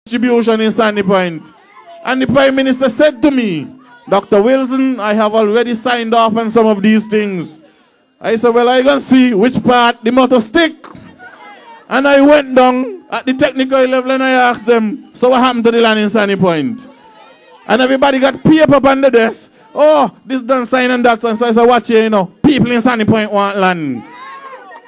distribution in Sandy Point. And the Prime Minister said to me, Dr. Wilson, I have already signed off on some of these things. I said, well, I can see which part the motor stick. And I went down at the technical level and I asked them, so what happened to the land in Sandy Point? And everybody got paper up on the desk. Oh, this done sign and that. And so I said, watch here, people in Sandy Point want land.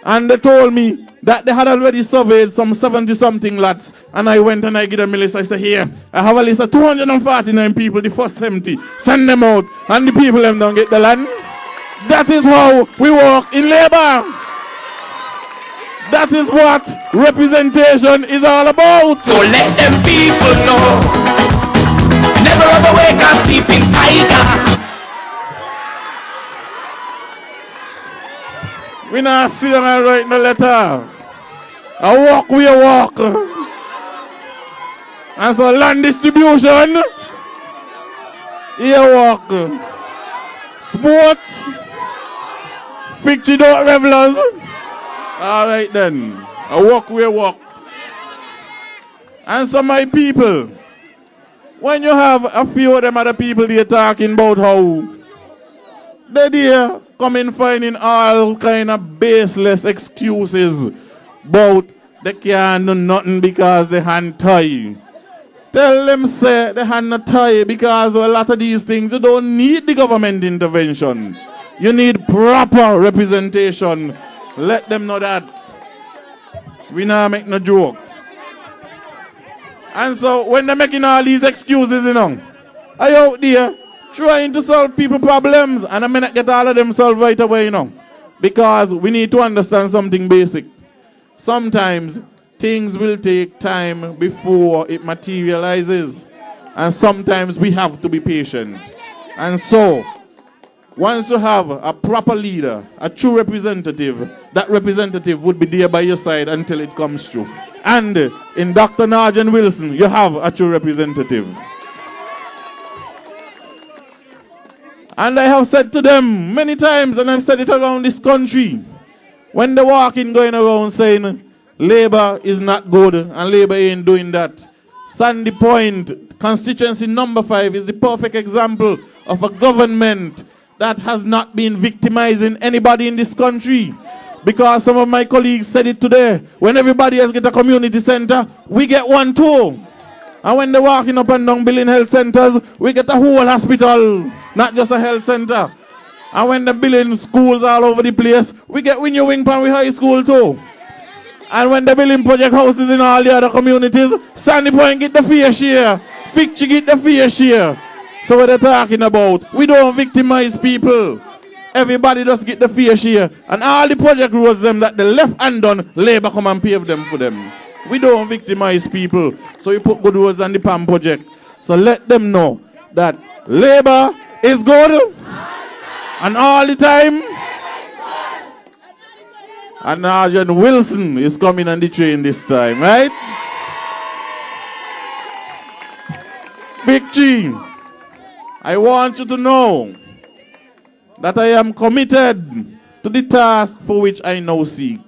And they told me that they had already surveyed some 70-something lots. And I went and I gave them a list. I said, here, I have a list of 249 people, the first 70. Send them out. And the people them don't get the land. That is how we work in labor. That is what representation is all about. So let them people know. Never ever wake up sleeping tiger. We not sit down and write no letter. I walk, we walk. And so land distribution, here walk. Sports, picture don't revelers. All right then, I walk, we walk. And so my people, when you have a few of them other people they're talking about how they there coming finding all kind of baseless excuses about they can't do nothing because they hand tie. Tell them say they hand not tie because a lot of these things you don't need the government intervention. You need proper representation. Let them know that. We not make no joke. And so when they're making all these excuses, I out there trying to solve people problems and I may not get all of them solved right away, because we need to understand something basic. Sometimes things will take time before it materializes, and sometimes we have to be patient. And so once you have a proper leader, a true representative, that representative would be there by your side until it comes true. And in Dr. Norgen Wilson, you have a true representative. And I have said to them many times, and I've said it around this country, when they're walking, going around saying, Labour is not good and Labour ain't doing that. Sandy Point, constituency number 5, is the perfect example of a government that has not been victimizing anybody in this country. Because some of my colleagues said it today, when everybody else get a community center, we get one too. And when they're walking up and down building health centers, we get a whole hospital, not just a health center. And when they're building schools all over the place, we get Winnie Wing Pan with high school too. And when they're building project houses in all the other communities, Sandy Point get the fair share, Victory get the fair share. So what they're talking about, we don't victimize people. Everybody just get the fair share. And all the project roads them that the left hand done, Labour come and pave them for them. We don't victimize people. So we put good roads on the PAM project. So let them know that Labour is good. And all the time. And Norgen Wilson is coming on the train this time, right? Big G, I want you to know that I am committed to the task for which I now seek.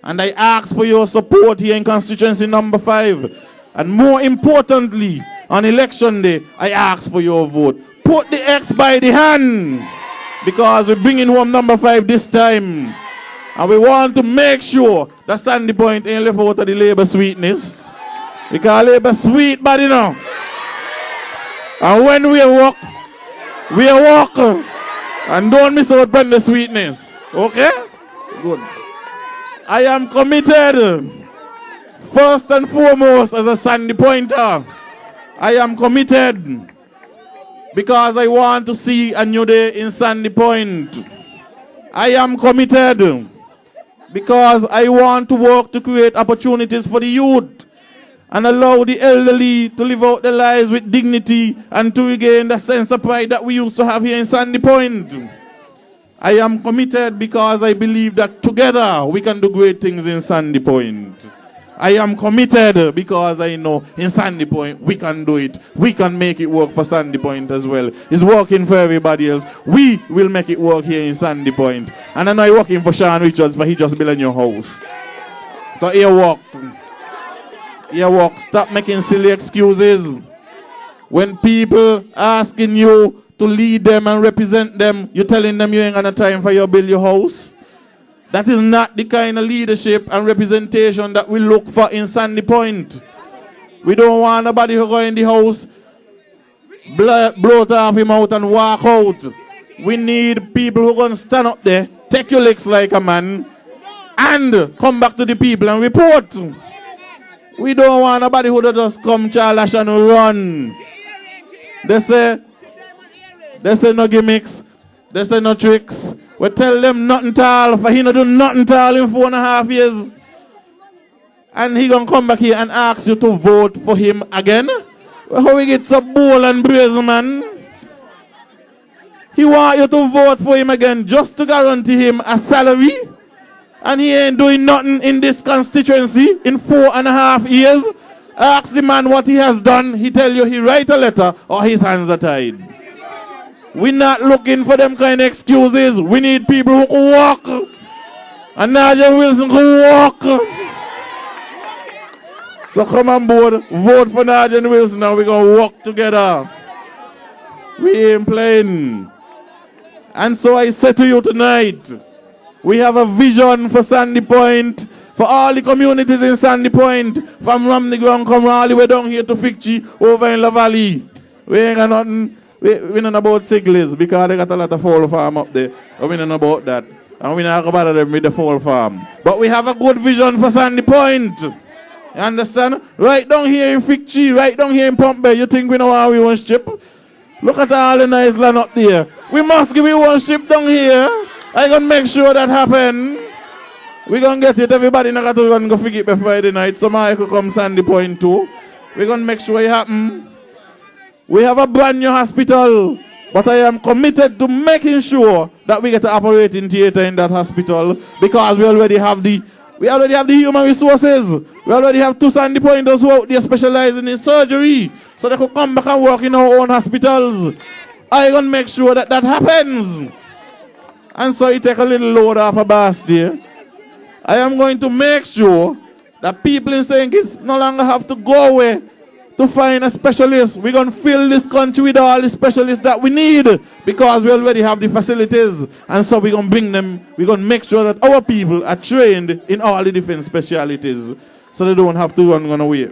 And I ask for your support here in constituency number 5. And more importantly, on election day, I ask for your vote. Put the X by the hand, because we're bringing home number 5 this time. And we want to make sure that Sandy Point ain't left out of the Labour sweetness. Because Labour sweet body now. And when we walk, and don't miss out on the sweetness. Okay? Good. I am committed, first and foremost, as a Sandy Pointer. I am committed because I want to see a new day in Sandy Point. I am committed because I want to work to create opportunities for the youth and allow the elderly to live out their lives with dignity and to regain the sense of pride that we used to have here in Sandy Point. I am committed because I believe that together we can do great things in Sandy Point. I am committed because I know in Sandy Point we can do it. We can make it work for Sandy Point as well. It's working for everybody else. We will make it work here in Sandy Point. And I know I'm working for Sean Richards, but he just built a new house. So here walk. your work. Stop making silly excuses. When people asking you to lead them and represent them, you're telling them you ain't got no time for you to build your house. That is not the kind of leadership and representation that we look for in Sandy Point. We don't want nobody who go in the house, blow it off him out and walk out. We need people who going to stand up there, take your licks like a man, and come back to the people and report. We don't want nobody who just come chalash and run. They say no gimmicks, they say no tricks. We tell them nothing tall, for he not do nothing tall in 4.5 years. And he gonna come back here and ask you to vote for him again? Well, how we get so bold and brazen, man? He want you to vote for him again just to guarantee him a salary. And he ain't doing nothing in this constituency in 4.5 years. Ask the man what he has done. He tell you he write a letter or his hands are tied. We're not looking for them kind of excuses. We need people who can walk. And Norgen Wilson can walk. So come on board, vote for Norgen Wilson and we're going to work together. We ain't playing. And so I say to you tonight, we have a vision for Sandy Point, for all the communities in Sandy Point, from Romney Ground, come all the way down here to Ficchi, over in La Valley. We ain't got nothing. We know about Seeeeee because they got a lot of fowl farm up there. We don't know about that. And we not about them with the fowl farm. But we have a good vision for Sandy Point. You understand? Right down here in Ficchi, right down here in Pump Bay, you think we know how we want ship? Look at all the nice land up there. We must give you one ship down here. I'm going to make sure that happen. We're going to get it. Everybody not got to run go figure it by Friday night. Somebody could come Sandy Point too. We're going to make sure it happen. We have a brand new hospital, but I am committed to making sure that we get an operating theater in that hospital because we already have the human resources. We already have 2 Sandy Pointers who are out there specializing in surgery, so they could come back and work in our own hospitals. I'm going to make sure that that happens. And so you take a little load off a bus there. I am going to make sure that people in St. Kitts no longer have to go away to find a specialist. We're going to fill this country with all the specialists that we need because we already have the facilities. And so we're going to bring them, we're going to make sure that our people are trained in all the different specialties so they don't have to run away.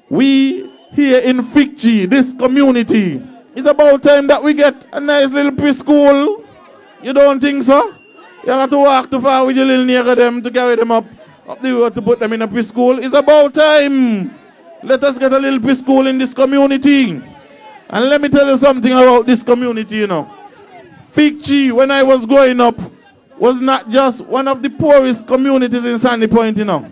We here in Ficchi, this community, it's about time that we get a nice little preschool. You don't think so? You have to walk too far with your little nigger them to carry them up the road to put them in a preschool. It's about time. Let us get a little preschool in this community. And let me tell you something about this community, you know. Ficchi, when I was growing up, was not just one of the poorest communities in Sandy Point, you know.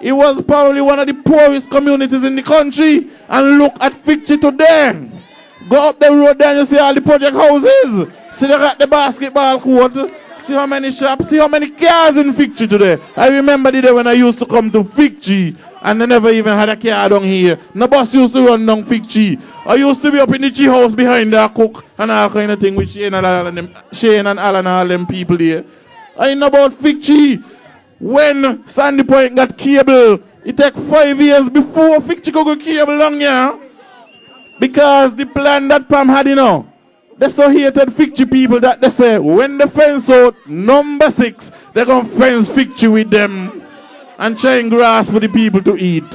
It was probably one of the poorest communities in the country. And look at Ficchi today. Go up the road there and you see all the project houses. See they got the basketball court. See how many shops, see how many cars in Ficchi today. I remember the day when I used to come to Ficchi and I never even had a car down here. No bus used to run down Ficchi. I used to be up in the tea house behind the cook and all kind of thing with Shane and Alan and all them people there. I know about Ficchi. When Sandy Point got cable, it took 5 years before Ficchi could go cable down here. Because the plan that Pam had, you know, they so hated Ficchi people that they say when they fence out number 6, they're going to fence Ficchi with them and try and grass for the people to eat.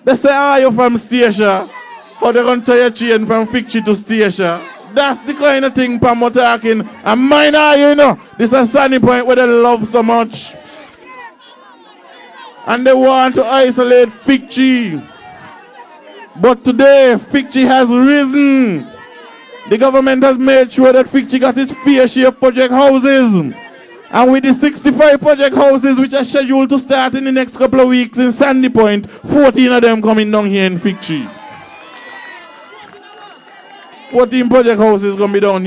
They say, are you from Station? Or they're going to tie a chain from Ficchi to Station. That's the kind of thing Pam was talking. And mine are, you know, this is a Sandy Point where they love so much. And they want to isolate Ficchi. But today, Ficchi has risen. The government has made sure that Ficchi got its fair share of project houses. And with the 65 project houses which are scheduled to start in the next couple of weeks in Sandy Point, 14 of them coming down here in Ficchi. 14 project houses going to be down here.